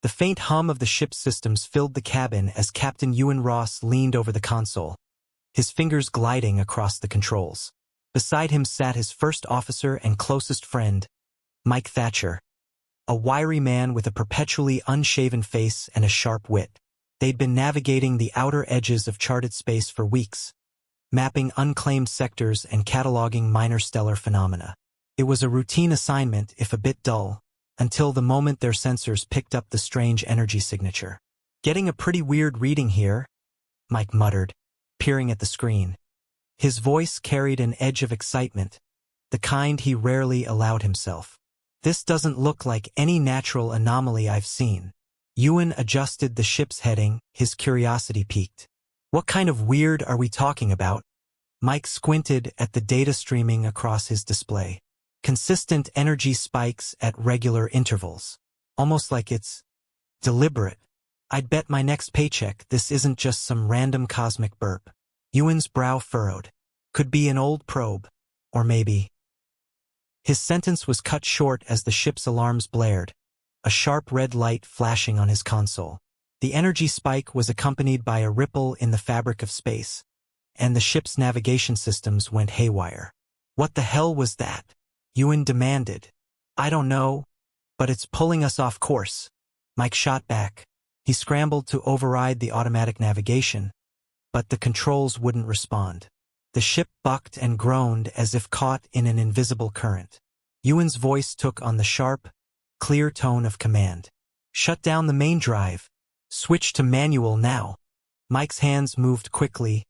The faint hum of the ship's systems filled the cabin as Captain Ewan Ross leaned over the console, his fingers gliding across the controls. Beside him sat his first officer and closest friend, Mike Thatcher, a wiry man with a perpetually unshaven face and a sharp wit. They'd been navigating the outer edges of charted space for weeks, mapping unclaimed sectors and cataloging minor stellar phenomena. It was a routine assignment, if a bit dull, until the moment their sensors picked up the strange energy signature. "Getting a pretty weird reading here," Mike muttered, peering at the screen. His voice carried an edge of excitement, the kind he rarely allowed himself. "This doesn't look like any natural anomaly I've seen." Ewan adjusted the ship's heading, his curiosity piqued. "What kind of weird are we talking about?" Mike squinted at the data streaming across his display. "Consistent energy spikes at regular intervals. Almost like it's deliberate. I'd bet my next paycheck this isn't just some random cosmic burp." Ewan's brow furrowed. "Could be an old probe. Or maybe—" His sentence was cut short as the ship's alarms blared, a sharp red light flashing on his console. The energy spike was accompanied by a ripple in the fabric of space, and the ship's navigation systems went haywire. "What the hell was that?" Ewan demanded. "I don't know, but it's pulling us off course," Mike shot back. He scrambled to override the automatic navigation, but the controls wouldn't respond. The ship bucked and groaned as if caught in an invisible current. Ewan's voice took on the sharp, clear tone of command. "Shut down the main drive. Switch to manual now." Mike's hands moved quickly,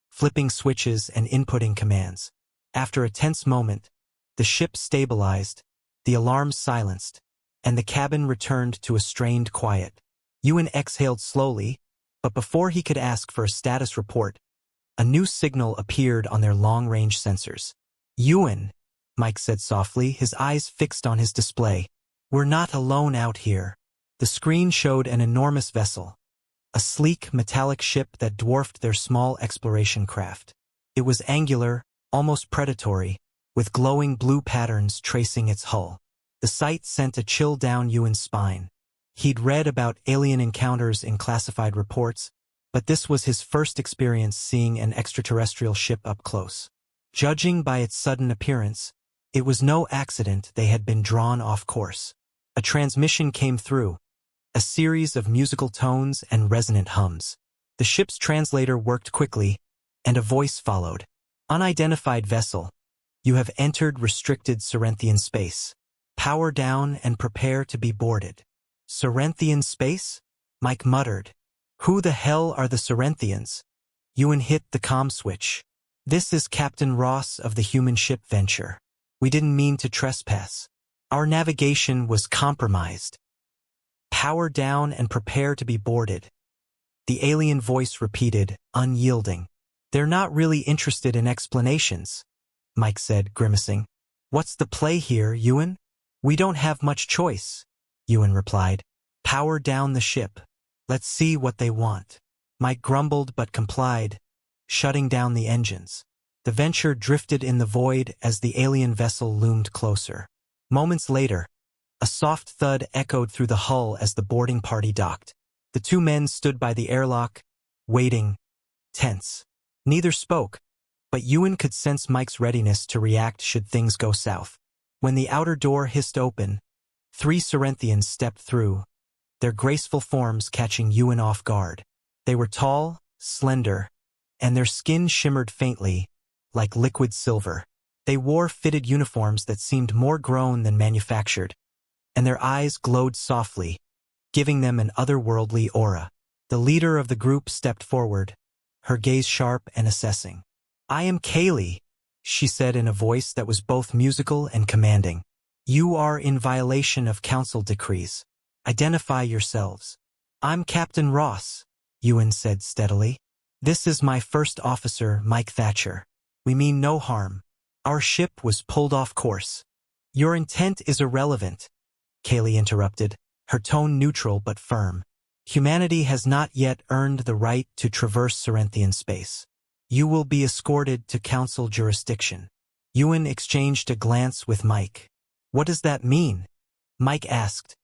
flipping switches and inputting commands. After a tense moment, the ship stabilized, the alarms silenced, and the cabin returned to a strained quiet. Ewan exhaled slowly, but before he could ask for a status report, a new signal appeared on their long-range sensors. "Ewan," Mike said softly, his eyes fixed on his display. "We're not alone out here." The screen showed an enormous vessel, a sleek, metallic ship that dwarfed their small exploration craft. It was angular, almost predatory, with glowing blue patterns tracing its hull. The sight sent a chill down Ewan's spine. He'd read about alien encounters in classified reports, but this was his first experience seeing an extraterrestrial ship up close. Judging by its sudden appearance, it was no accident they had been drawn off course. A transmission came through, a series of musical tones and resonant hums. The ship's translator worked quickly, and a voice followed. "Unidentified vessel. You have entered restricted Cerinthian space. Power down and prepare to be boarded." "Cerinthian space?" Mike muttered. "Who the hell are the Cerinthians?" Ewan hit the comm switch. "This is Captain Ross of the human ship Venture. We didn't mean to trespass. Our navigation was compromised. Power down and prepare to be boarded." The alien voice repeated, unyielding. "They're not really interested in explanations," Mike said, grimacing. "What's the play here, Ewan?" "We don't have much choice," Ewan replied. "Power down the ship. Let's see what they want." Mike grumbled but complied, shutting down the engines. The Venture drifted in the void as the alien vessel loomed closer. Moments later, a soft thud echoed through the hull as the boarding party docked. The two men stood by the airlock, waiting, tense. Neither spoke, but Ewan could sense Mike's readiness to react should things go south. When the outer door hissed open, 3 Cerinthians stepped through, their graceful forms catching Ewan off guard. They were tall, slender, and their skin shimmered faintly, like liquid silver. They wore fitted uniforms that seemed more grown than manufactured, and their eyes glowed softly, giving them an otherworldly aura. The leader of the group stepped forward, her gaze sharp and assessing. "I am Kaylee," she said in a voice that was both musical and commanding. "You are in violation of council decrees. Identify yourselves." "I'm Captain Ross," Ewan said steadily. "This is my first officer, Mike Thatcher. We mean no harm. Our ship was pulled off course." "Your intent is irrelevant," Kaylee interrupted, her tone neutral but firm. "Humanity has not yet earned the right to traverse Cerinthian space. You will be escorted to council jurisdiction." Ewan exchanged a glance with Mike. "What does that mean?" Mike asked,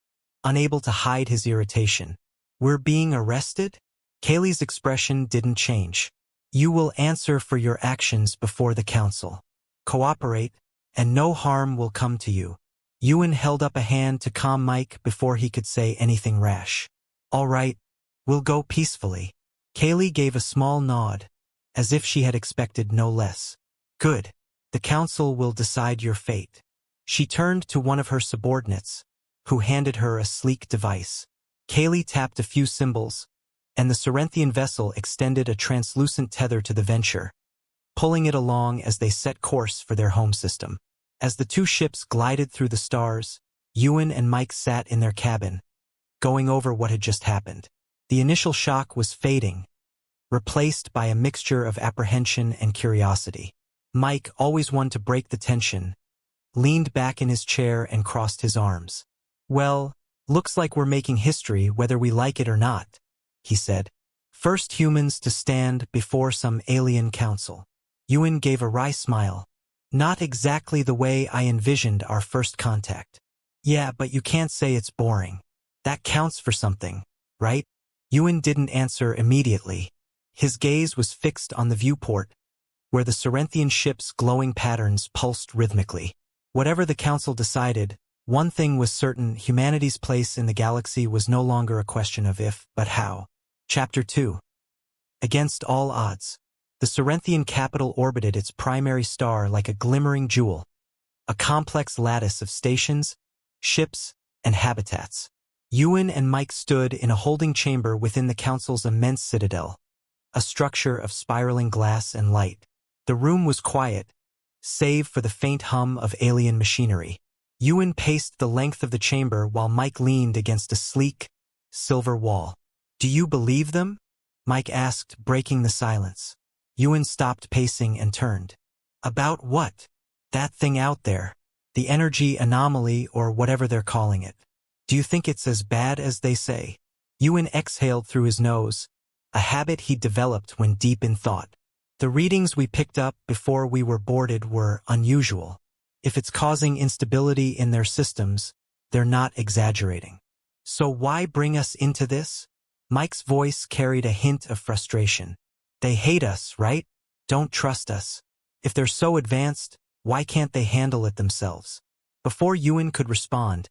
unable to hide his irritation. "We're being arrested?" Kaylee's expression didn't change. "You will answer for your actions before the council. Cooperate, and no harm will come to you." Ewan held up a hand to calm Mike before he could say anything rash. "All right, we'll go peacefully." Kaylee gave a small nod, as if she had expected no less. "Good. The council will decide your fate." She turned to one of her subordinates, who handed her a sleek device. Kaylee tapped a few symbols, and the Cerinthian vessel extended a translucent tether to the Venture, pulling it along as they set course for their home system. As the two ships glided through the stars, Ewan and Mike sat in their cabin, going over what had just happened. The initial shock was fading, replaced by a mixture of apprehension and curiosity. Mike, always one to break the tension, leaned back in his chair and crossed his arms. "Well, looks like we're making history whether we like it or not," he said. "First humans to stand before some alien council." Ewan gave a wry smile. "Not exactly the way I envisioned our first contact." "Yeah, but you can't say it's boring. That counts for something, right?" Ewan didn't answer immediately. His gaze was fixed on the viewport, where the Cerinthian ship's glowing patterns pulsed rhythmically. Whatever the council decided, one thing was certain: humanity's place in the galaxy was no longer a question of if, but how. Chapter 2. Against all odds. The Cerinthian capital orbited its primary star like a glimmering jewel, a complex lattice of stations, ships, and habitats. Ewan and Mike stood in a holding chamber within the council's immense citadel, a structure of spiraling glass and light. The room was quiet, save for the faint hum of alien machinery. Ewan paced the length of the chamber while Mike leaned against a sleek, silver wall. "Do you believe them?" Mike asked, breaking the silence. Ewan stopped pacing and turned. "About what?" "That thing out there. The energy anomaly, or whatever they're calling it. Do you think it's as bad as they say?" Ewan exhaled through his nose, a habit he'd developed when deep in thought. "The readings we picked up before we were boarded were unusual. If it's causing instability in their systems, they're not exaggerating. So why bring us into this?" Mike's voice carried a hint of frustration. "They hate us, right? Don't trust us. If they're so advanced, why can't they handle it themselves?" Before Ewan could respond,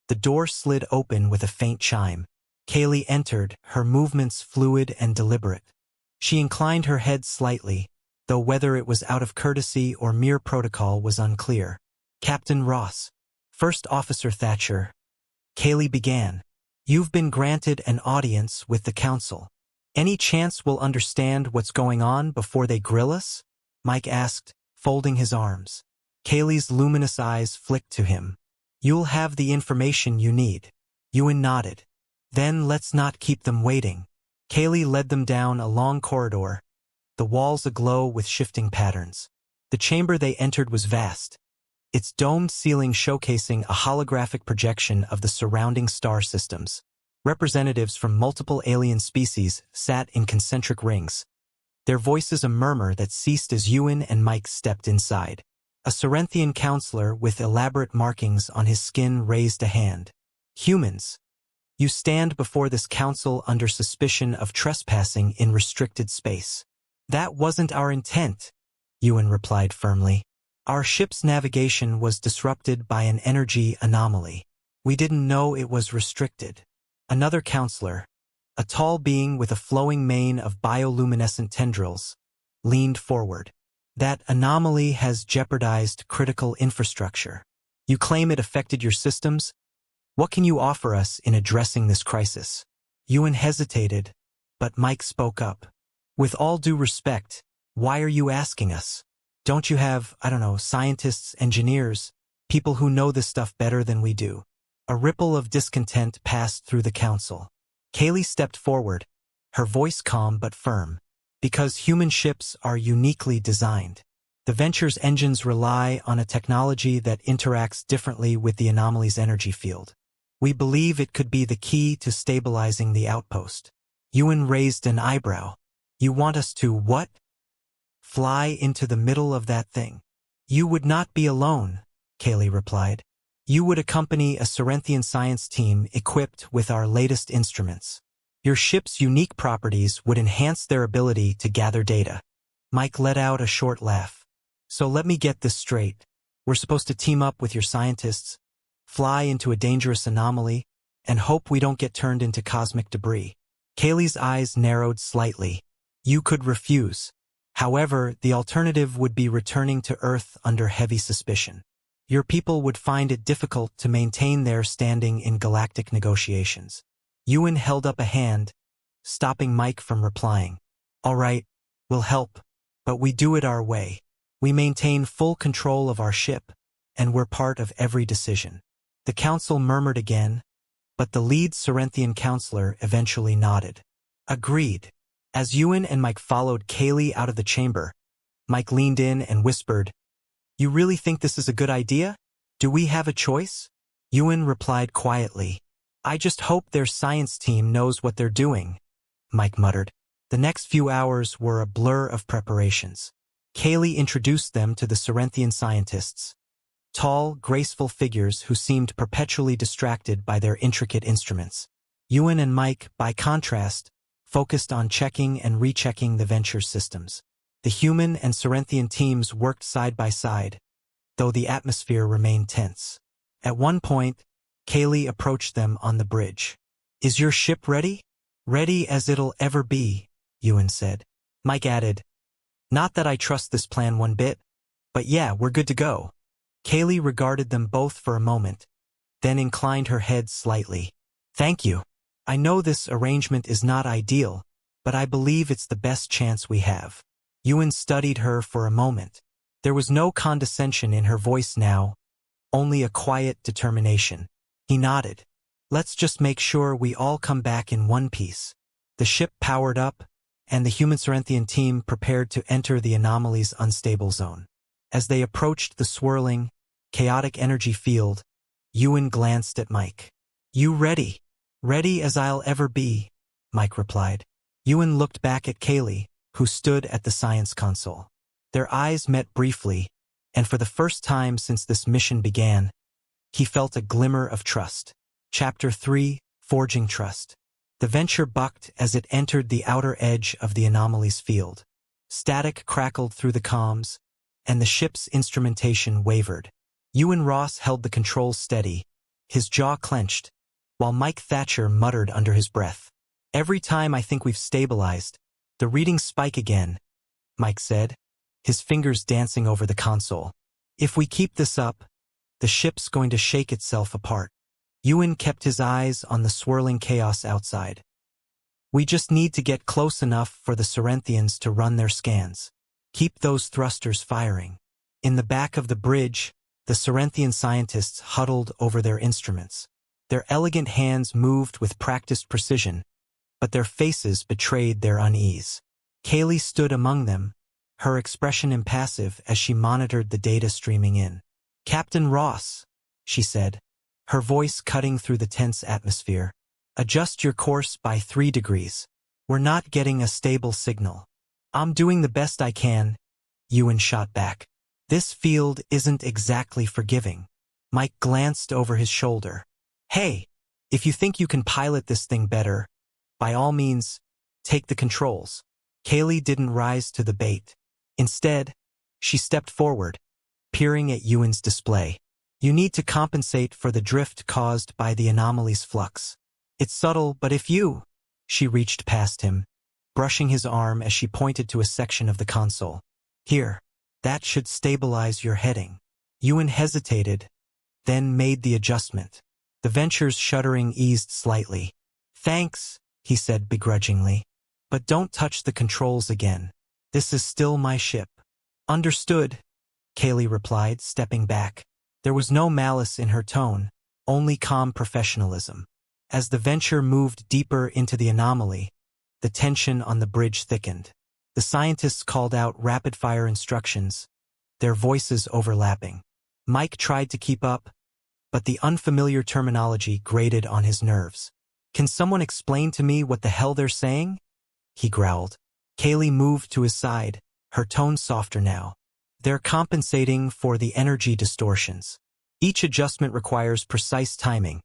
the door slid open with a faint chime. Kaylee entered, her movements fluid and deliberate. She inclined her head slightly, though whether it was out of courtesy or mere protocol was unclear. "Captain Ross." "First Officer Thatcher," Kaylee began. "You've been granted an audience with the council. Any chance we'll understand what's going on before they grill us?" Mike asked, folding his arms. Kaylee's luminous eyes flicked to him. "You'll have the information you need." Ewan nodded. "Then let's not keep them waiting." Kaylee led them down a long corridor, the walls aglow with shifting patterns. The chamber they entered was vast, its domed ceiling showcasing a holographic projection of the surrounding star systems. Representatives from multiple alien species sat in concentric rings, their voices a murmur that ceased as Ewan and Mike stepped inside. A Cerinthian counselor with elaborate markings on his skin raised a hand. "Humans, you stand before this council under suspicion of trespassing in restricted space." "That wasn't our intent," Ewan replied firmly. "Our ship's navigation was disrupted by an energy anomaly. We didn't know it was restricted." Another counselor, a tall being with a flowing mane of bioluminescent tendrils, leaned forward. "That anomaly has jeopardized critical infrastructure. You claim it affected your systems? What can you offer us in addressing this crisis?" Ewan hesitated, but Mike spoke up. "With all due respect, why are you asking us? Don't you have, scientists, engineers, people who know this stuff better than we do?" A ripple of discontent passed through the council. Kaylee stepped forward, her voice calm but firm. "Because human ships are uniquely designed. The Venture's engines rely on a technology that interacts differently with the anomaly's energy field. We believe it could be the key to stabilizing the outpost." Ewan raised an eyebrow. "You want us to what? Fly into the middle of that thing?" "You would not be alone," Kaylee replied. You would accompany a Cerinthian science team equipped with our latest instruments. Your ship's unique properties would enhance their ability to gather data. Mike let out a short laugh. So let me get this straight. We're supposed to team up with your scientists, fly into a dangerous anomaly, and hope we don't get turned into cosmic debris. Kaylee's eyes narrowed slightly. You could refuse. However, the alternative would be returning to Earth under heavy suspicion. Your people would find it difficult to maintain their standing in galactic negotiations. Ewan held up a hand, stopping Mike from replying. All right, we'll help, but we do it our way. We maintain full control of our ship, and we're part of every decision. The council murmured again, but the lead Cerinthian counselor eventually nodded. Agreed. As Ewan and Mike followed Kaylee out of the chamber, Mike leaned in and whispered, You really think this is a good idea? Do we have a choice? Ewan replied quietly, I just hope their science team knows what they're doing, Mike muttered. The next few hours were a blur of preparations. Kaylee introduced them to the Cerinthian scientists. Tall, graceful figures who seemed perpetually distracted by their intricate instruments. Ewan and Mike, by contrast, focused on checking and rechecking the venture's systems. The human and Cerinthian teams worked side by side, though the atmosphere remained tense. At one point, Kaylee approached them on the bridge. Is your ship ready? Ready as it'll ever be, Ewan said. Mike added, Not that I trust this plan one bit, but yeah, we're good to go. Kaylee regarded them both for a moment, then inclined her head slightly. Thank you. I know this arrangement is not ideal, but I believe it's the best chance we have. Ewan studied her for a moment. There was no condescension in her voice now, only a quiet determination. He nodded. Let's just make sure we all come back in one piece. The ship powered up, and the human Cerinthian team prepared to enter the anomaly's unstable zone. As they approached the swirling, chaotic energy field, Ewan glanced at Mike. You ready? Ready as I'll ever be, Mike replied. Ewan looked back at Kaylee, who stood at the science console. Their eyes met briefly, and for the first time since this mission began, he felt a glimmer of trust. Chapter 3, Forging Trust. The venture bucked as it entered the outer edge of the anomaly's field. Static crackled through the comms, and the ship's instrumentation wavered. Ewan Ross held the controls steady, his jaw clenched, while Mike Thatcher muttered under his breath. Every time I think we've stabilized, the readings spike again, Mike said, his fingers dancing over the console. If we keep this up, the ship's going to shake itself apart. Ewan kept his eyes on the swirling chaos outside. We just need to get close enough for the Cerinthians to run their scans. Keep those thrusters firing. In the back of the bridge, the Cerinthian scientists huddled over their instruments. Their elegant hands moved with practiced precision, but their faces betrayed their unease. Kaylee stood among them, her expression impassive as she monitored the data streaming in. Captain Ross, she said, her voice cutting through the tense atmosphere. Adjust your course by 3 degrees. We're not getting a stable signal. I'm doing the best I can, Ewan shot back. This field isn't exactly forgiving. Mike glanced over his shoulder. Hey, if you think you can pilot this thing better, by all means, take the controls. Kaylee didn't rise to the bait. Instead, she stepped forward, peering at Ewan's display. You need to compensate for the drift caused by the anomaly's flux. It's subtle, but if you... She reached past him, brushing his arm as she pointed to a section of the console. Here, that should stabilize your heading. Ewan hesitated, then made the adjustment. The venture's shuddering eased slightly. Thanks, he said begrudgingly. But don't touch the controls again. This is still my ship. Understood, Kaylee replied, stepping back. There was no malice in her tone, only calm professionalism. As the venture moved deeper into the anomaly, the tension on the bridge thickened. The scientists called out rapid-fire instructions, their voices overlapping. Mike tried to keep up, but the unfamiliar terminology grated on his nerves. Can someone explain to me what the hell they're saying? He growled. Kaylee moved to his side, her tone softer now. They're compensating for the energy distortions. Each adjustment requires precise timing.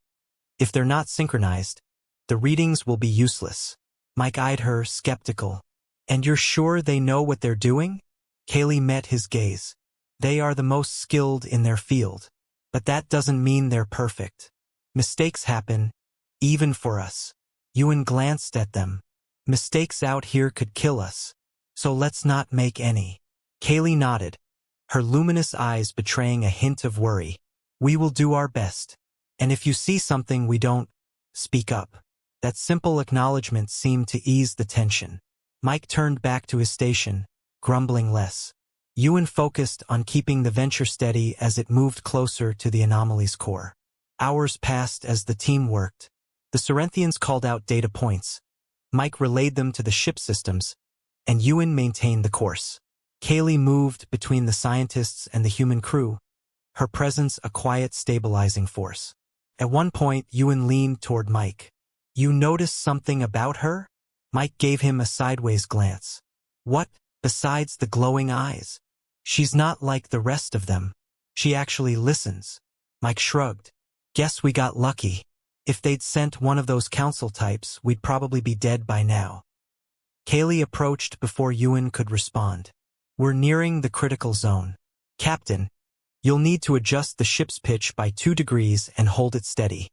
If they're not synchronized, the readings will be useless. Mike eyed her, skeptical. And you're sure they know what they're doing? Kaylee met his gaze. They are the most skilled in their field. But that doesn't mean they're perfect. Mistakes happen, even for us. Ewan glanced at them. Mistakes out here could kill us. So let's not make any. Kaylee nodded, her luminous eyes betraying a hint of worry. We will do our best. And if you see something we don't, speak up. That simple acknowledgement seemed to ease the tension. Mike turned back to his station, grumbling less. Ewan focused on keeping the venture steady as it moved closer to the anomaly's core. Hours passed as the team worked. The Cerinthians called out data points. Mike relayed them to the ship systems, and Ewan maintained the course. Kaylee moved between the scientists and the human crew, her presence a quiet stabilizing force. At one point, Ewan leaned toward Mike. You noticed something about her? Mike gave him a sideways glance. What, besides the glowing eyes? She's not like the rest of them. She actually listens. Mike shrugged. Guess we got lucky. If they'd sent one of those council types, we'd probably be dead by now. Kaylee approached before Ewan could respond. We're nearing the critical zone. Captain, you'll need to adjust the ship's pitch by 2 degrees and hold it steady.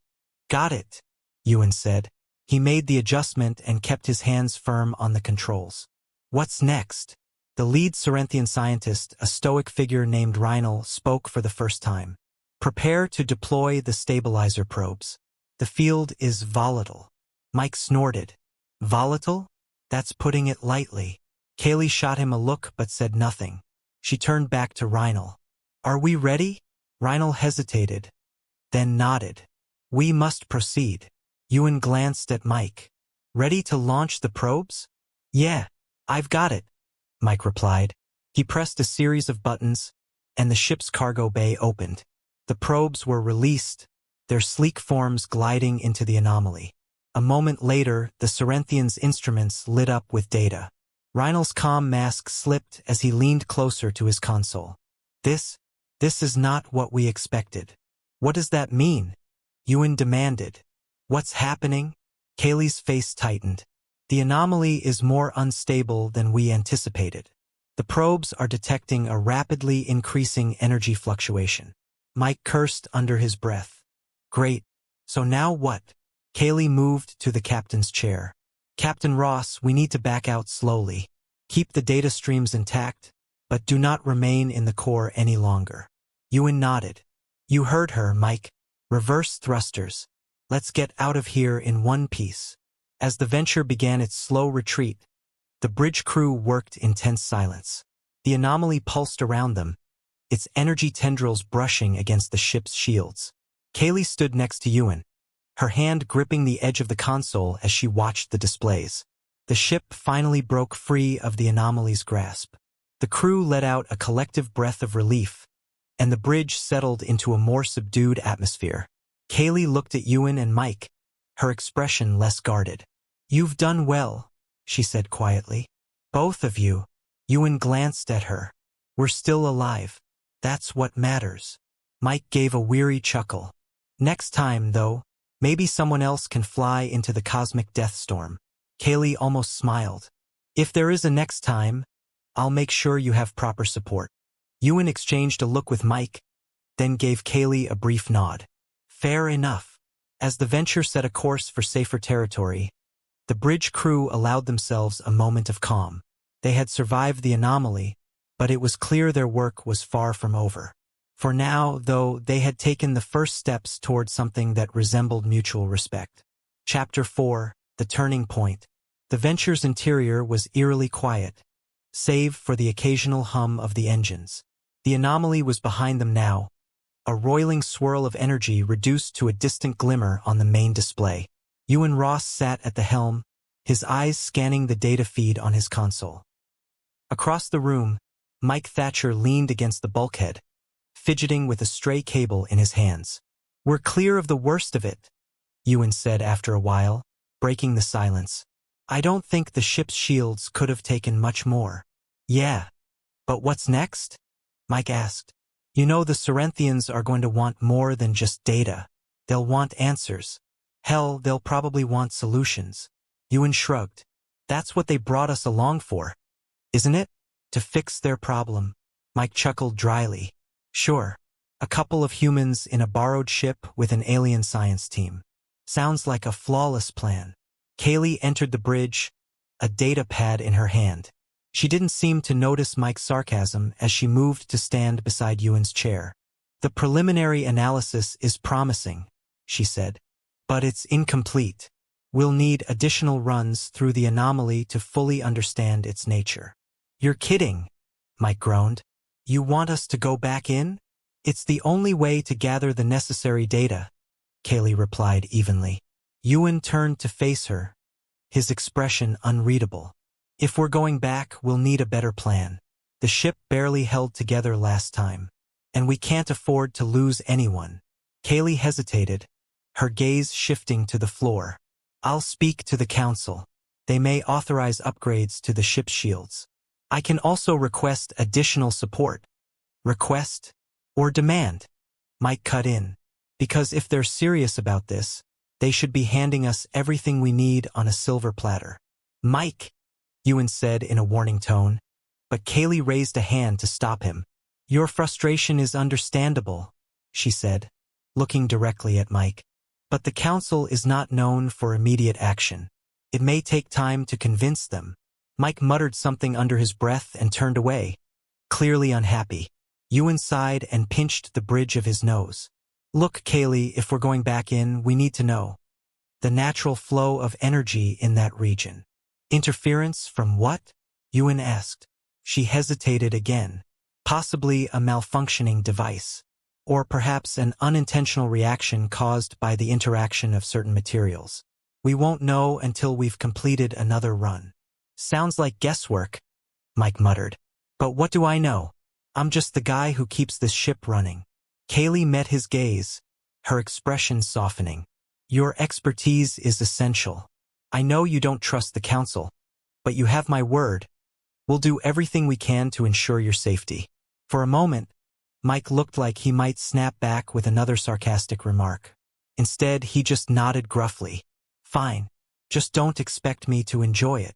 Got it, Ewan said. He made the adjustment and kept his hands firm on the controls. What's next? The lead Cerinthian scientist, a stoic figure named Rhinal, spoke for the first time. Prepare to deploy the stabilizer probes. The field is volatile. Mike snorted. Volatile? That's putting it lightly. Kaylee shot him a look but said nothing. She turned back to Rhinal. Are we ready? Rhinal hesitated, then nodded. We must proceed. Ewan glanced at Mike. Ready to launch the probes? Yeah, I've got it, Mike replied. He pressed a series of buttons, and the ship's cargo bay opened. The probes were released, their sleek forms gliding into the anomaly. A moment later, the Cerinthians' instruments lit up with data. Rhinal's calm mask slipped as he leaned closer to his console. This is not what we expected. What does that mean? Ewan demanded. What's happening? Kaylee's face tightened. The anomaly is more unstable than we anticipated. The probes are detecting a rapidly increasing energy fluctuation. Mike cursed under his breath. Great. So now what? Kaylee moved to the captain's chair. Captain Ross, we need to back out slowly. Keep the data streams intact, but do not remain in the core any longer. Ewan nodded. You heard her, Mike. Reverse thrusters. Let's get out of here in one piece. As the venture began its slow retreat, the bridge crew worked in tense silence. The anomaly pulsed around them, its energy tendrils brushing against the ship's shields. Kaylee stood next to Ewan, her hand gripping the edge of the console as she watched the displays. The ship finally broke free of the anomaly's grasp. The crew let out a collective breath of relief, and the bridge settled into a more subdued atmosphere. Kaylee looked at Ewan and Mike, her expression less guarded. You've done well, she said quietly. Both of you. Ewan glanced at her. We're still alive. That's what matters. Mike gave a weary chuckle. Next time, though, maybe someone else can fly into the cosmic death storm. Kaylee almost smiled. If there is a next time, I'll make sure you have proper support. Ewan exchanged a look with Mike, then gave Kaylee a brief nod. Fair enough. As the venture set a course for safer territory, the bridge crew allowed themselves a moment of calm. They had survived the anomaly, but it was clear their work was far from over. For now, though, they had taken the first steps toward something that resembled mutual respect. Chapter 4, The Turning Point. The venture's interior was eerily quiet, save for the occasional hum of the engines. The anomaly was behind them now, a roiling swirl of energy reduced to a distant glimmer on the main display. Ewan Ross sat at the helm, his eyes scanning the data feed on his console. Across the room, Mike Thatcher leaned against the bulkhead, fidgeting with a stray cable in his hands. We're clear of the worst of it, Ewan said after a while, breaking the silence. I don't think the ship's shields could have taken much more. Yeah. But what's next? Mike asked. You know the Cerinthians are going to want more than just data. They'll want answers. Hell, they'll probably want solutions. Ewan shrugged. That's what they brought us along for, isn't it? To fix their problem. Mike chuckled dryly. Sure. A couple of humans in a borrowed ship with an alien science team. Sounds like a flawless plan. Kaylee entered the bridge, a data pad in her hand. She didn't seem to notice Mike's sarcasm as she moved to stand beside Ewan's chair. The preliminary analysis is promising, she said. But it's incomplete. We'll need additional runs through the anomaly to fully understand its nature. You're kidding, Mike groaned. You want us to go back in? It's the only way to gather the necessary data, Kaylee replied evenly. Ewan turned to face her, his expression unreadable. If we're going back, we'll need a better plan. The ship barely held together last time, and we can't afford to lose anyone. Kaylee hesitated, her gaze shifting to the floor. I'll speak to the council. They may authorize upgrades to the ship's shields. I can also request additional support. Request? Or demand? Mike cut in. Because if they're serious about this, they should be handing us everything we need on a silver platter. Mike, Ewan said in a warning tone, but Kaylee raised a hand to stop him. Your frustration is understandable, she said, looking directly at Mike. But the council is not known for immediate action. It may take time to convince them. Mike muttered something under his breath and turned away, clearly unhappy. Ewan sighed and pinched the bridge of his nose. Look, Kaylee, if we're going back in, we need to know the natural flow of energy in that region. Interference from what? Ewan asked. She hesitated again. Possibly a malfunctioning device. Or perhaps an unintentional reaction caused by the interaction of certain materials. We won't know until we've completed another run. Sounds like guesswork, Mike muttered. But what do I know? I'm just the guy who keeps this ship running. Kaylee met his gaze, her expression softening. Your expertise is essential. I know you don't trust the council, but you have my word. We'll do everything we can to ensure your safety. For a moment, Mike looked like he might snap back with another sarcastic remark. Instead, he just nodded gruffly. Fine. Just don't expect me to enjoy it.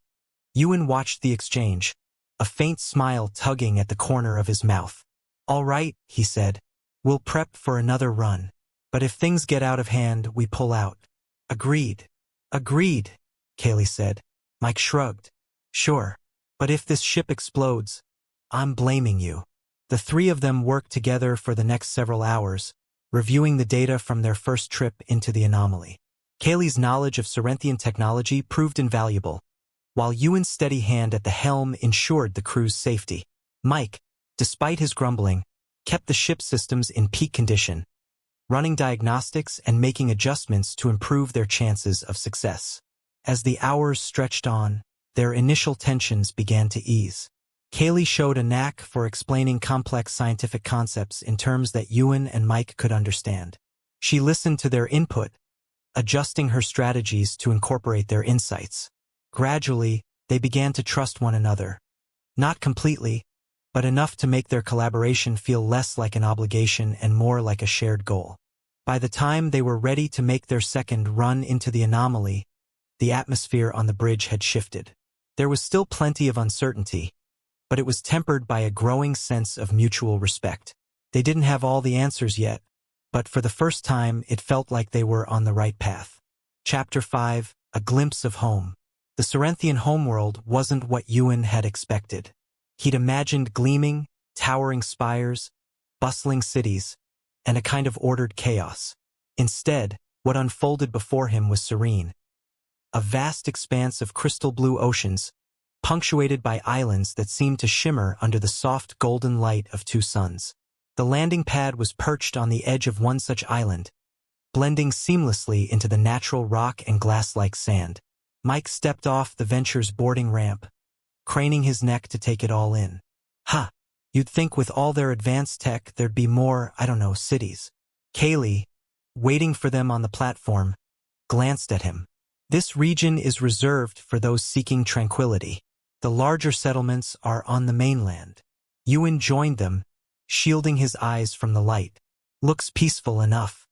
Ewan watched the exchange, a faint smile tugging at the corner of his mouth. All right, he said. We'll prep for another run. But if things get out of hand, we pull out. Agreed. Agreed, Kaylee said. Mike shrugged. Sure. But if this ship explodes, I'm blaming you. The three of them worked together for the next several hours, reviewing the data from their first trip into the anomaly. Kaylee's knowledge of Cerinthian technology proved invaluable, while Ewan's steady hand at the helm ensured the crew's safety. Mike, despite his grumbling, kept the ship systems in peak condition, running diagnostics and making adjustments to improve their chances of success. As the hours stretched on, their initial tensions began to ease. Kaylee showed a knack for explaining complex scientific concepts in terms that Ewan and Mike could understand. She listened to their input, adjusting her strategies to incorporate their insights. Gradually, they began to trust one another. Not completely, but enough to make their collaboration feel less like an obligation and more like a shared goal. By the time they were ready to make their second run into the anomaly, the atmosphere on the bridge had shifted. There was still plenty of uncertainty, but it was tempered by a growing sense of mutual respect. They didn't have all the answers yet, but for the first time it felt like they were on the right path. Chapter 5, A Glimpse of Home. The Cerinthian homeworld wasn't what Ewan had expected. He'd imagined gleaming, towering spires, bustling cities, and a kind of ordered chaos. Instead, what unfolded before him was serene. A vast expanse of crystal blue oceans, punctuated by islands that seemed to shimmer under the soft golden light of two suns. The landing pad was perched on the edge of one such island, blending seamlessly into the natural rock and glass-like sand. Mike stepped off the venture's boarding ramp, craning his neck to take it all in. Ha! You'd think with all their advanced tech there'd be more, cities. Kaylee, waiting for them on the platform, glanced at him. This region is reserved for those seeking tranquility. The larger settlements are on the mainland. Ewan joined them, shielding his eyes from the light. Looks peaceful enough.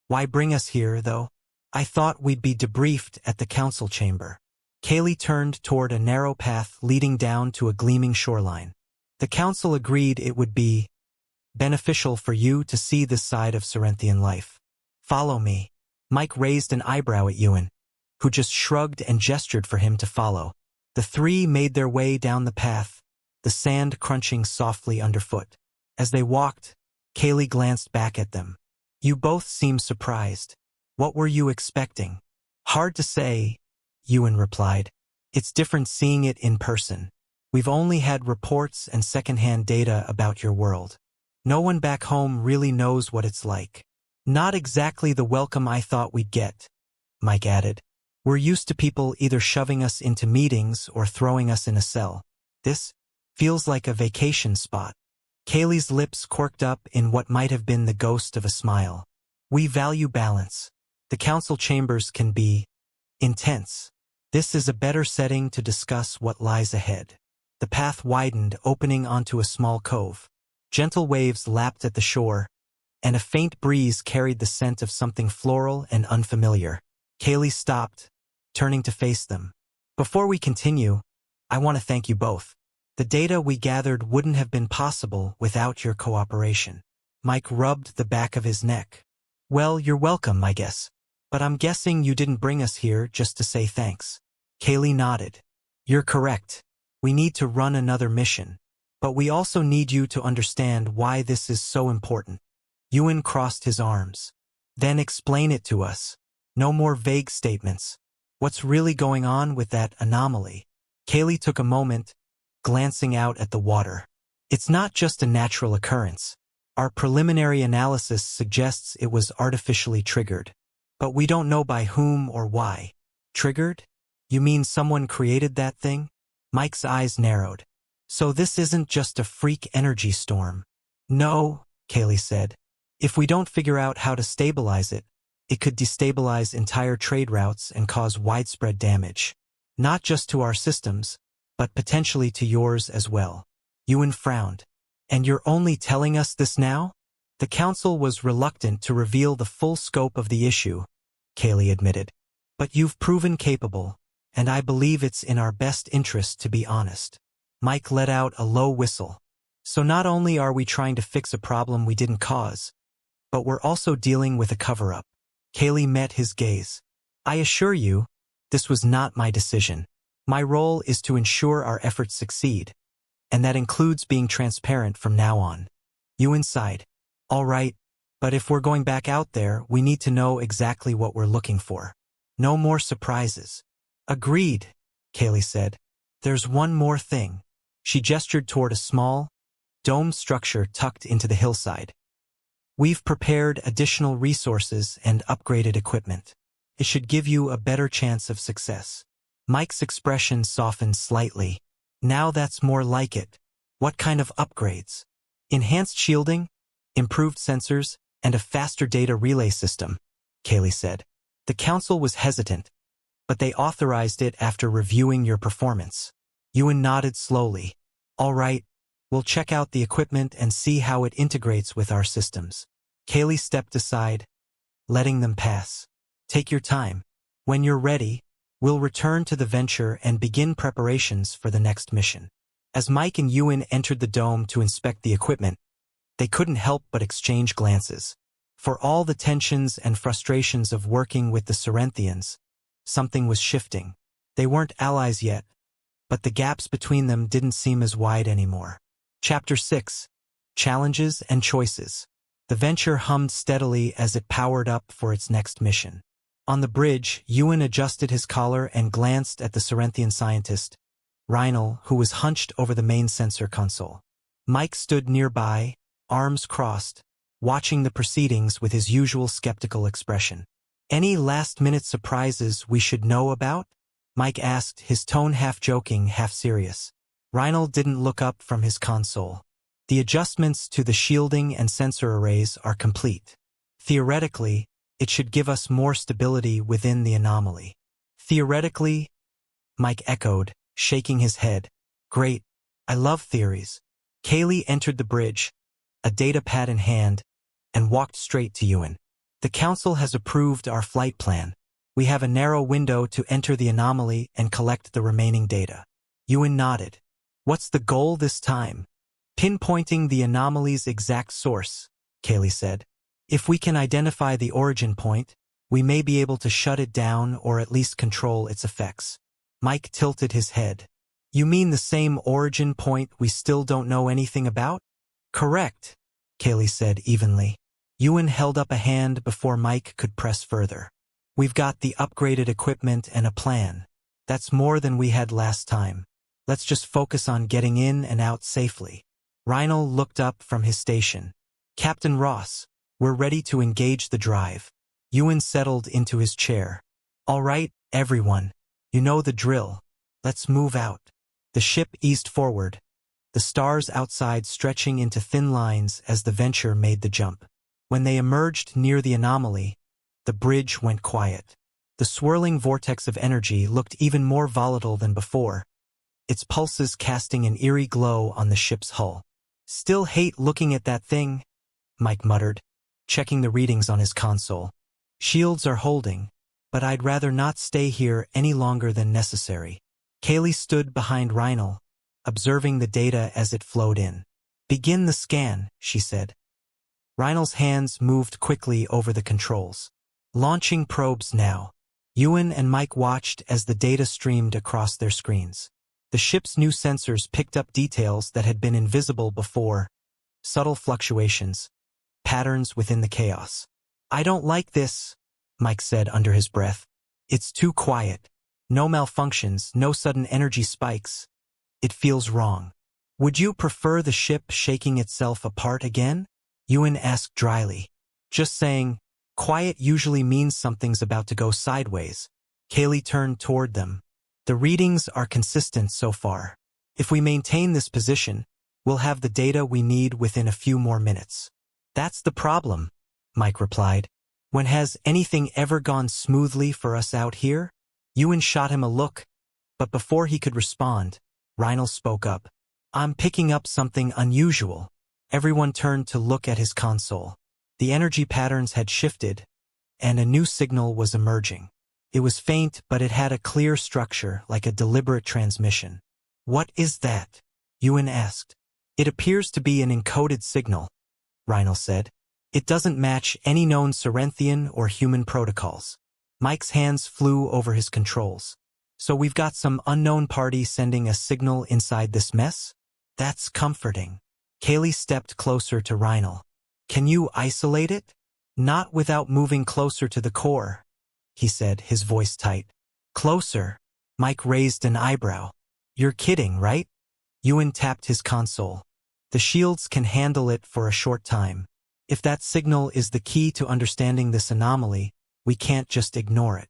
Why bring us here, though? I thought we'd be debriefed at the council chamber. Kaylee turned toward a narrow path leading down to a gleaming shoreline. The council agreed it would be beneficial for you to see this side of Cerinthian life. Follow me. Mike raised an eyebrow at Ewan, who just shrugged and gestured for him to follow. The three made their way down the path, the sand crunching softly underfoot. As they walked, Kaylee glanced back at them. You both seemed surprised. What were you expecting? Hard to say, Ewan replied. It's different seeing it in person. We've only had reports and secondhand data about your world. No one back home really knows what it's like. Not exactly the welcome I thought we'd get, Mike added. We're used to people either shoving us into meetings or throwing us in a cell. This feels like a vacation spot. Kaylee's lips quirked up in what might have been the ghost of a smile. We value balance. The council chambers can be intense. This is a better setting to discuss what lies ahead. The path widened, opening onto a small cove. Gentle waves lapped at the shore, and a faint breeze carried the scent of something floral and unfamiliar. Kaylee stopped, turning to face them. Before we continue, I want to thank you both. The data we gathered wouldn't have been possible without your cooperation. Mike rubbed the back of his neck. Well, you're welcome, I guess. But I'm guessing you didn't bring us here just to say thanks. Kaylee nodded. You're correct. We need to run another mission. But we also need you to understand why this is so important. Ewan crossed his arms. Then explain it to us. No more vague statements. What's really going on with that anomaly? Kaylee took a moment, glancing out at the water. It's not just a natural occurrence. Our preliminary analysis suggests it was artificially triggered. But we don't know by whom or why. Triggered? You mean someone created that thing? Mike's eyes narrowed. So this isn't just a freak energy storm. No, Kaylee said. If we don't figure out how to stabilize it, it could destabilize entire trade routes and cause widespread damage. Not just to our systems, but potentially to yours as well. Ewan frowned. And you're only telling us this now? The council was reluctant to reveal the full scope of the issue, Kaylee admitted. But you've proven capable, and I believe it's in our best interest to be honest. Mike let out a low whistle. So not only are we trying to fix a problem we didn't cause, but we're also dealing with a cover-up. Kaylee met his gaze. I assure you, this was not my decision. My role is to ensure our efforts succeed, and that includes being transparent from now on. Ewan sighed. All right, but if we're going back out there, we need to know exactly what we're looking for. No more surprises. Agreed, Kaylee said. There's one more thing. She gestured toward a small, dome structure tucked into the hillside. We've prepared additional resources and upgraded equipment. It should give you a better chance of success. Mike's expression softened slightly. Now that's more like it. What kind of upgrades? Enhanced shielding, improved sensors, and a faster data relay system, Kaylee said. The council was hesitant, but they authorized it after reviewing your performance. Ewan nodded slowly. All right, we'll check out the equipment and see how it integrates with our systems. Kaylee stepped aside, letting them pass. Take your time. When you're ready, we'll return to the venture and begin preparations for the next mission. As Mike and Ewan entered the dome to inspect the equipment, they couldn't help but exchange glances. For all the tensions and frustrations of working with the Cerinthians, something was shifting. They weren't allies yet, but the gaps between them didn't seem as wide anymore. Chapter 6. Challenges and Choices. The venture hummed steadily as it powered up for its next mission. On the bridge, Ewan adjusted his collar and glanced at the Cerinthian scientist, Rhinal, who was hunched over the main sensor console. Mike stood nearby, arms crossed, watching the proceedings with his usual skeptical expression. Any last-minute surprises we should know about? Mike asked, his tone half joking, half serious. Rhinal didn't look up from his console. The adjustments to the shielding and sensor arrays are complete. Theoretically, it should give us more stability within the anomaly. Theoretically? Mike echoed, shaking his head. Great. I love theories. Kaylee entered the bridge, a data pad in hand, and walked straight to Ewan. The council has approved our flight plan. We have a narrow window to enter the anomaly and collect the remaining data. Ewan nodded. What's the goal this time? Pinpointing the anomaly's exact source, Kaylee said. If we can identify the origin point, we may be able to shut it down or at least control its effects. Mike tilted his head. You mean the same origin point we still don't know anything about? Correct, Kaylee said evenly. Ewan held up a hand before Mike could press further. We've got the upgraded equipment and a plan. That's more than we had last time. Let's just focus on getting in and out safely. Reinl looked up from his station. Captain Ross, we're ready to engage the drive. Ewan settled into his chair. All right, everyone. You know the drill. Let's move out. The ship eased forward, the stars outside stretching into thin lines as the Venture made the jump. When they emerged near the anomaly, the bridge went quiet. The swirling vortex of energy looked even more volatile than before, its pulses casting an eerie glow on the ship's hull. Still hate looking at that thing, Mike muttered, checking the readings on his console. Shields are holding, but I'd rather not stay here any longer than necessary. Kaylee stood behind Reinl, observing the data as it flowed in. Begin the scan, she said. Reinl's hands moved quickly over the controls. Launching probes now. Ewan and Mike watched as the data streamed across their screens. The ship's new sensors picked up details that had been invisible before. Subtle fluctuations. Patterns within the chaos. I don't like this, Mike said under his breath. It's too quiet. No malfunctions, no sudden energy spikes. It feels wrong. Would you prefer the ship shaking itself apart again? Ewan asked dryly. Just saying, quiet usually means something's about to go sideways. Kaylee turned toward them. The readings are consistent so far. If we maintain this position, we'll have the data we need within a few more minutes. That's the problem, Mike replied. When has anything ever gone smoothly for us out here? Ewan shot him a look, but before he could respond, Reinl spoke up. I'm picking up something unusual. Everyone turned to look at his console. The energy patterns had shifted, and a new signal was emerging. It was faint, but it had a clear structure, like a deliberate transmission. What is that? Ewan asked. It appears to be an encoded signal, Reinl said. It doesn't match any known Cerinthian or human protocols. Mike's hands flew over his controls. So we've got some unknown party sending a signal inside this mess? That's comforting. Kaylee stepped closer to Reinl. Can you isolate it? Not without moving closer to the core, he said, his voice tight. Closer? Mike raised an eyebrow. You're kidding, right? Ewan tapped his console. The shields can handle it for a short time. If that signal is the key to understanding this anomaly, we can't just ignore it.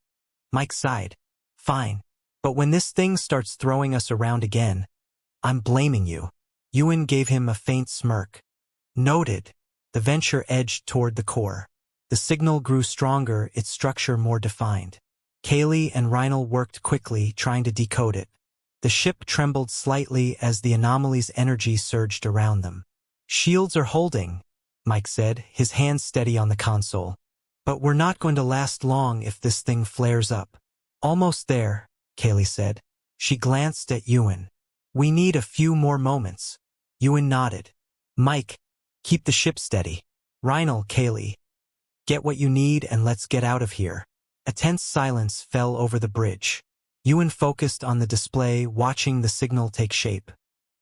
Mike sighed. Fine. But when this thing starts throwing us around again, I'm blaming you. Ewan gave him a faint smirk. Noted. The Venture edged toward the core. The signal grew stronger, its structure more defined. Kaylee and Reinl worked quickly, trying to decode it. The ship trembled slightly as the anomaly's energy surged around them. Shields are holding, Mike said, his hands steady on the console. But we're not going to last long if this thing flares up. Almost there, Kaylee said. She glanced at Ewan. We need a few more moments. Ewan nodded. Mike, keep the ship steady. Reinl, Kaylee. Get what you need and let's get out of here. A tense silence fell over the bridge. Ewan focused on the display, watching the signal take shape.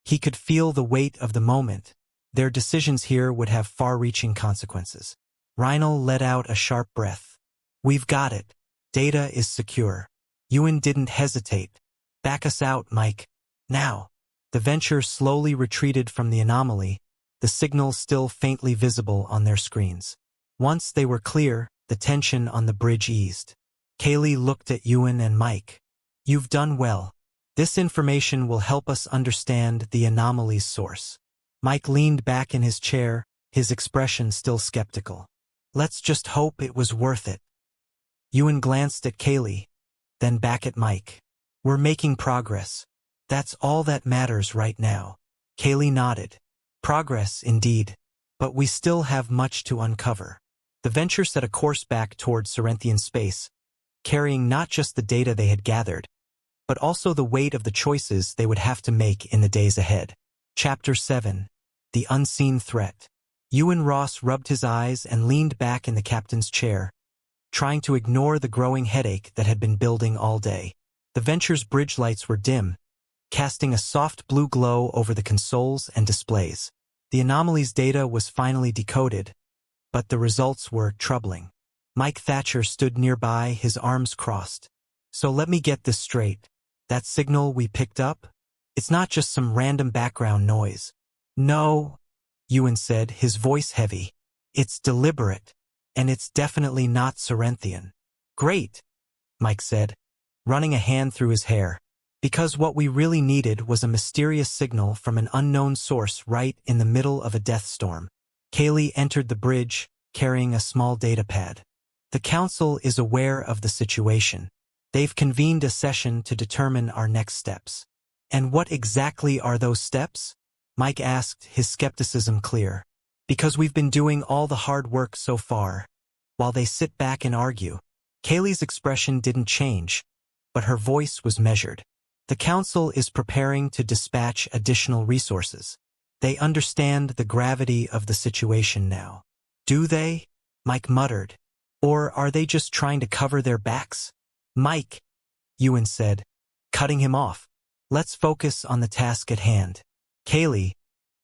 He could feel the weight of the moment. Their decisions here would have far-reaching consequences. Reinl let out a sharp breath. We've got it. Data is secure. Ewan didn't hesitate. Back us out, Mike. Now. The Venture slowly retreated from the anomaly, the signal still faintly visible on their screens. Once they were clear, the tension on the bridge eased. Kaylee looked at Ewan and Mike. You've done well. This information will help us understand the anomaly's source. Mike leaned back in his chair, his expression still skeptical. Let's just hope it was worth it. Ewan glanced at Kaylee, then back at Mike. We're making progress. That's all that matters right now. Kaylee nodded. Progress, indeed. but we still have much to uncover. The venture set a course back toward Cerinthian space, carrying not just the data they had gathered, but also the weight of the choices they would have to make in the days ahead. Chapter 7. The Unseen Threat. Ewan Ross rubbed his eyes and leaned back in the captain's chair, trying to ignore the growing headache that had been building all day. The venture's bridge lights were dim, casting a soft blue glow over the consoles and displays. The anomaly's data was finally decoded, but the results were troubling. Mike Thatcher stood nearby, his arms crossed. So let me get this straight. That signal we picked up? It's not just some random background noise. No, Ewan said, his voice heavy. It's deliberate, and it's definitely not Cerinthian. Great, Mike said, running a hand through his hair. Because what we really needed was a mysterious signal from an unknown source right in the middle of a death storm. Kaylee entered the bridge, carrying a small data pad. The council is aware of the situation. They've convened a session to determine our next steps. And what exactly are those steps? Mike asked, his skepticism clear. Because we've been doing all the hard work so far, while they sit back and argue. Kaylee's expression didn't change, but her voice was measured. The council is preparing to dispatch additional resources. They understand the gravity of the situation now. Do they? Mike muttered. Or are they just trying to cover their backs? Mike, Ewan said, cutting him off. Let's focus on the task at hand. Kaylee,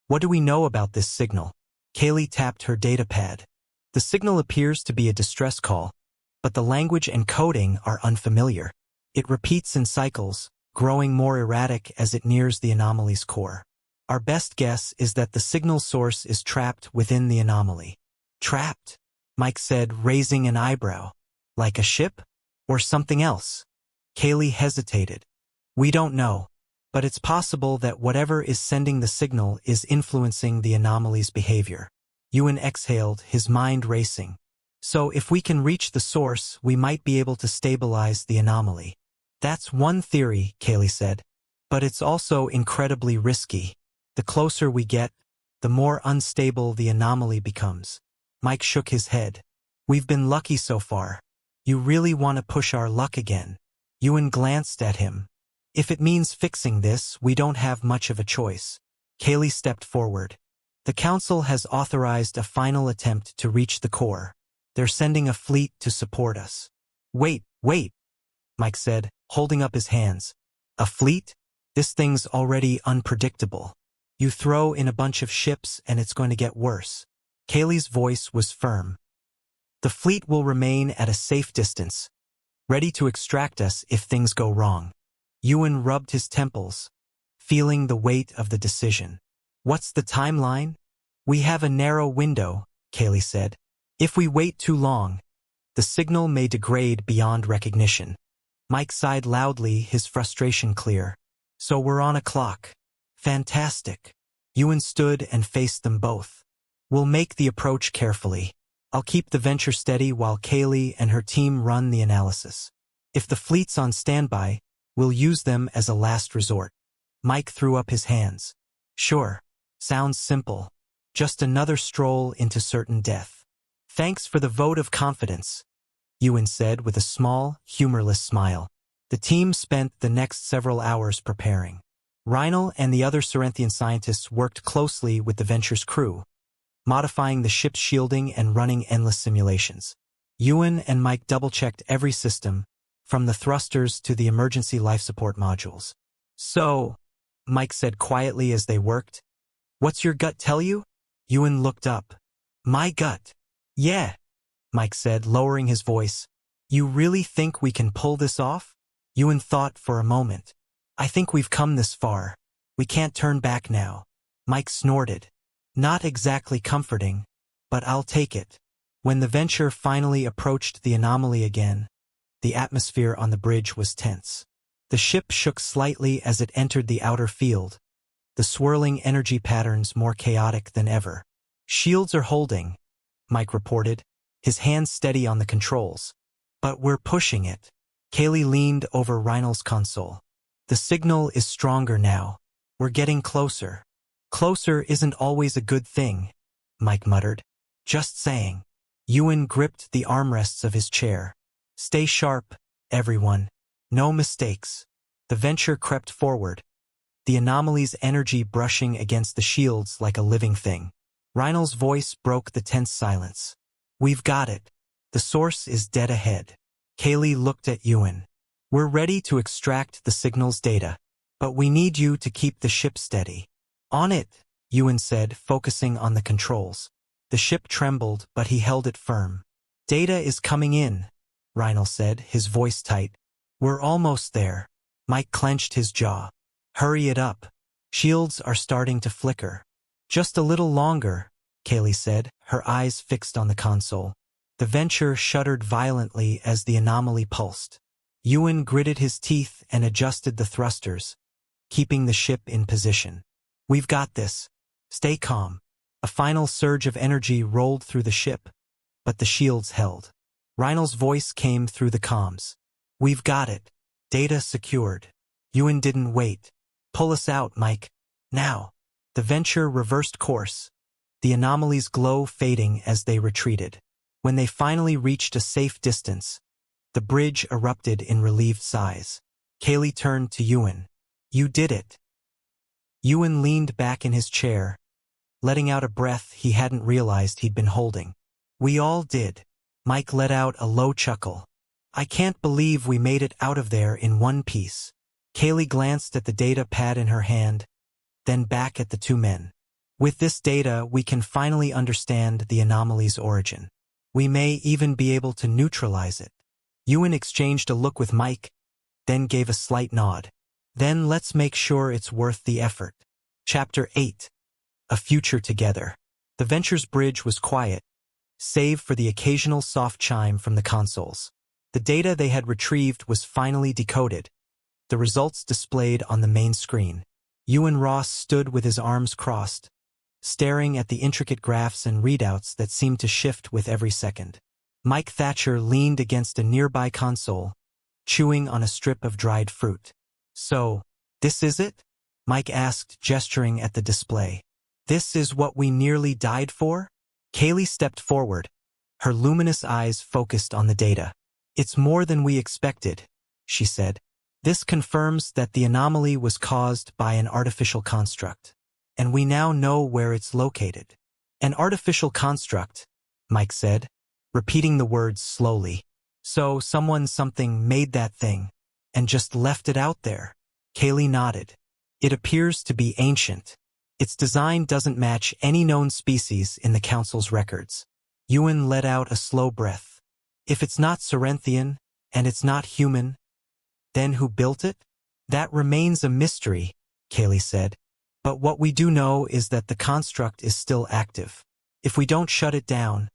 what do we know about this signal? Kaylee tapped her data pad. The signal appears to be a distress call, but the language and coding are unfamiliar. It repeats in cycles, growing more erratic as it nears the anomaly's core. Our best guess is that the signal source is trapped within the anomaly. Trapped? Mike said, raising an eyebrow. Like a ship? Or something else? Kaylee hesitated. We don't know, but it's possible that whatever is sending the signal is influencing the anomaly's behavior. Ewan exhaled, his mind racing. So if we can reach the source, we might be able to stabilize the anomaly. That's one theory, Kaylee said. But it's also incredibly risky. The closer we get, the more unstable the anomaly becomes. Mike shook his head. We've been lucky so far. You really want to push our luck again? Ewan glanced at him. If it means fixing this, we don't have much of a choice. Kaylee stepped forward. The council has authorized a final attempt to reach the core. They're sending a fleet to support us. Wait, Mike said, holding up his hands. A fleet? This thing's already unpredictable. You throw in a bunch of ships and it's going to get worse. Kaylee's voice was firm. The fleet will remain at a safe distance, ready to extract us if things go wrong. Ewan rubbed his temples, feeling the weight of the decision. What's the timeline? We have a narrow window, Kaylee said. If we wait too long, the signal may degrade beyond recognition. Mike sighed loudly, his frustration clear. So we're on a clock. Fantastic. Ewan stood and faced them both. We'll make the approach carefully. I'll keep the venture steady while Kaylee and her team run the analysis. If the fleet's on standby, we'll use them as a last resort. Mike threw up his hands. Sure. Sounds simple. Just another stroll into certain death. Thanks for the vote of confidence, Ewan said with a small, humorless smile. The team spent the next several hours preparing. Rhinal and the other Cerinthian scientists worked closely with the venture's crew, modifying the ship's shielding and running endless simulations. Ewan and Mike double-checked every system, from the thrusters to the emergency life support modules. So, Mike said quietly as they worked, what's your gut tell you? Ewan looked up. My gut. Yeah, Mike said, lowering his voice. You really think we can pull this off? Ewan thought for a moment. I think we've come this far. We can't turn back now. Mike snorted. Not exactly comforting, but I'll take it. When the venture finally approached the anomaly again, the atmosphere on the bridge was tense. The ship shook slightly as it entered the outer field, the swirling energy patterns more chaotic than ever. Shields are holding, Mike reported, his hands steady on the controls. But we're pushing it. Kaylee leaned over Rhinal's console. The signal is stronger now. We're getting closer. Closer isn't always a good thing, Mike muttered. Just saying. Ewan gripped the armrests of his chair. Stay sharp, everyone. No mistakes. The Venture crept forward, the anomaly's energy brushing against the shields like a living thing. Rhinel's voice broke the tense silence. We've got it. The source is dead ahead. Kaylee looked at Ewan. We're ready to extract the signal's data, but we need you to keep the ship steady. On it, Ewan said, focusing on the controls. The ship trembled, but he held it firm. Data is coming in, Rhinel said, his voice tight. We're almost there. Mike clenched his jaw. Hurry it up. Shields are starting to flicker. Just a little longer, Kaylee said, her eyes fixed on the console. The Venture shuddered violently as the anomaly pulsed. Ewan gritted his teeth and adjusted the thrusters, keeping the ship in position. We've got this. Stay calm. A final surge of energy rolled through the ship, but the shields held. Rhinel's voice came through the comms. We've got it. Data secured. Ewan didn't wait. Pull us out, Mike. Now. The Venture reversed course, the anomaly's glow fading as they retreated. When they finally reached a safe distance, the bridge erupted in relieved sighs. Kaylee turned to Ewan. You did it. Ewan leaned back in his chair, letting out a breath he hadn't realized he'd been holding. We all did. Mike let out a low chuckle. I can't believe we made it out of there in one piece. Kaylee glanced at the data pad in her hand, then back at the two men. With this data, we can finally understand the anomaly's origin. We may even be able to neutralize it. Ewan exchanged a look with Mike, then gave a slight nod. Then let's make sure it's worth the effort. Chapter 8. A Future Together. The Venture's bridge was quiet, save for the occasional soft chime from the consoles. The data they had retrieved was finally decoded, the results displayed on the main screen. Ewan Ross stood with his arms crossed, staring at the intricate graphs and readouts that seemed to shift with every second. Mike Thatcher leaned against a nearby console, chewing on a strip of dried fruit. So, this is it? Mike asked, gesturing at the display. This is what we nearly died for? Kaylee stepped forward, her luminous eyes focused on the data. It's more than we expected, she said. This confirms that the anomaly was caused by an artificial construct, and we now know where it's located. An artificial construct, Mike said, repeating the words slowly. So something made that thing, and just left it out there. Kaylee nodded. It appears to be ancient. Its design doesn't match any known species in the Council's records. Ewan let out a slow breath. If it's not Cerinthian, and it's not human, then who built it? That remains a mystery, Kaylee said. But what we do know is that the construct is still active. If we don't shut it down,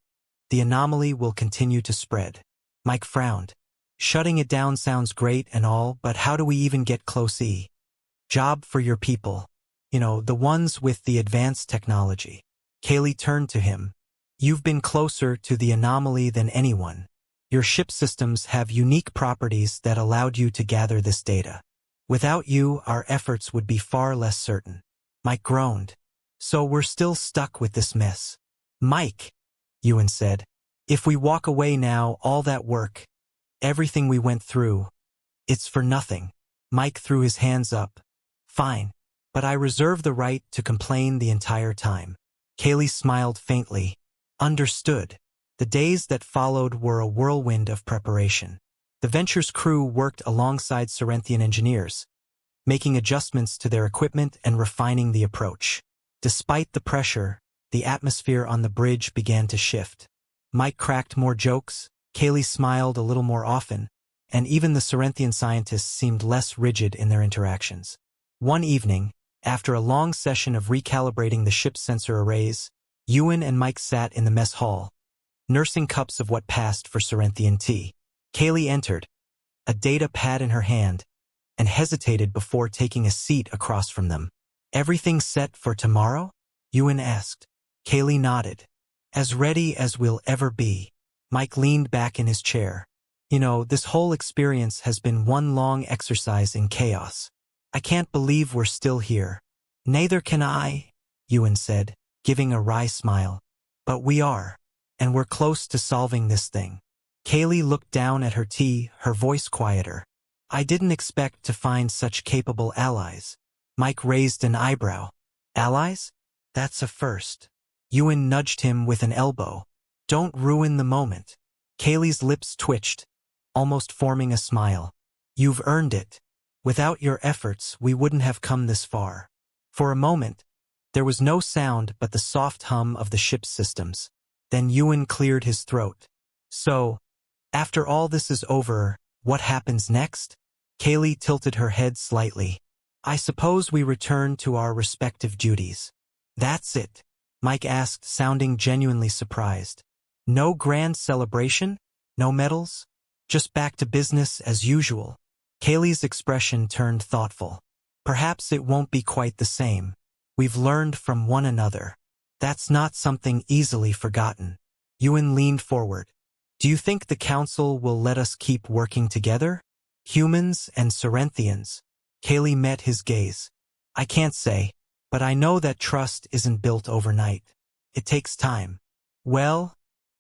the anomaly will continue to spread. Mike frowned. Shutting it down sounds great and all, but how do we even get close? Job for your people. The ones with the advanced technology. Kaylee turned to him. You've been closer to the anomaly than anyone. Your ship systems have unique properties that allowed you to gather this data. Without you, our efforts would be far less certain. Mike groaned. So we're still stuck with this mess. Mike, Ewan said, if we walk away now, all that work, everything we went through, it's for nothing. Mike threw his hands up. Fine, but I reserve the right to complain the entire time. Kaylee smiled faintly. Understood. The days that followed were a whirlwind of preparation. The Venture's crew worked alongside Cerinthian engineers, making adjustments to their equipment and refining the approach. Despite the pressure, the atmosphere on the bridge began to shift. Mike cracked more jokes, Kaylee smiled a little more often, and even the Cerinthian scientists seemed less rigid in their interactions. One evening, after a long session of recalibrating the ship's sensor arrays, Ewan and Mike sat in the mess hall, nursing cups of what passed for Cerinthian tea. Kaylee entered, a data pad in her hand, and hesitated before taking a seat across from them. Everything set for tomorrow? Ewan asked. Kaylee nodded. As ready as we'll ever be. Mike leaned back in his chair. This whole experience has been one long exercise in chaos. I can't believe we're still here. Neither can I, Ewan said, giving a wry smile. But we are. And we're close to solving this thing. Kaylee looked down at her tea, her voice quieter. I didn't expect to find such capable allies. Mike raised an eyebrow. Allies? That's a first. Ewan nudged him with an elbow. Don't ruin the moment. Kaylee's lips twitched, almost forming a smile. You've earned it. Without your efforts, we wouldn't have come this far. For a moment, there was no sound but the soft hum of the ship's systems. Then Ewan cleared his throat. So, after all this is over, what happens next? Kaylee tilted her head slightly. I suppose we return to our respective duties. That's it? Mike asked, sounding genuinely surprised. No grand celebration? No medals? Just back to business as usual? Kaylee's expression turned thoughtful. Perhaps it won't be quite the same. We've learned from one another. That's not something easily forgotten. Ewan leaned forward. Do you think the council will let us keep working together? Humans and Cerinthians. Kaylee met his gaze. I can't say, but I know that trust isn't built overnight. It takes time. Well,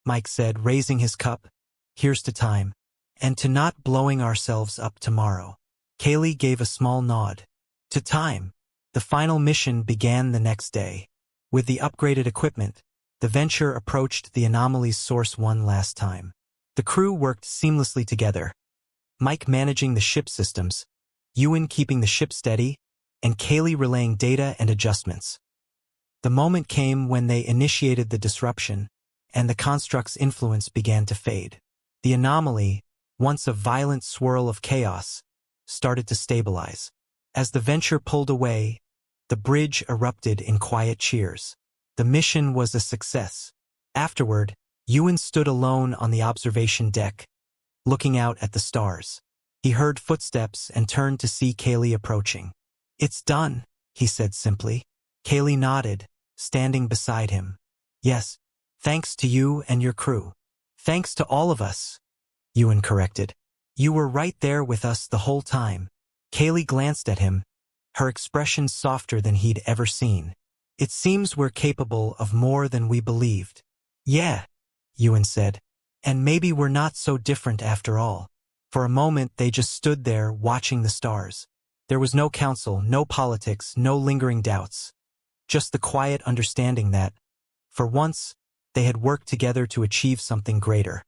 Mike said, raising his cup, here's to time. And to not blowing ourselves up tomorrow. Kaylee gave a small nod. To time. The final mission began the next day. With the upgraded equipment, the Venture approached the anomaly's source one last time. The crew worked seamlessly together. Mike managing the ship systems, Ewan keeping the ship steady, and Kaylee relaying data and adjustments. The moment came when they initiated the disruption, and the construct's influence began to fade. The anomaly, once a violent swirl of chaos, started to stabilize. As the Venture pulled away, the bridge erupted in quiet cheers. The mission was a success. Afterward, Ewan stood alone on the observation deck, looking out at the stars. He heard footsteps and turned to see Kaylee approaching. It's done, he said simply. Kaylee nodded, standing beside him. Yes, thanks to you and your crew. Thanks to all of us, Ewan corrected. You were right there with us the whole time. Kaylee glanced at him, her expression softer than he'd ever seen. It seems we're capable of more than we believed. Yeah, Ewan said. And maybe we're not so different after all. For a moment they just stood there watching the stars. There was no council, no politics, no lingering doubts. Just the quiet understanding that, for once, they had worked together to achieve something greater.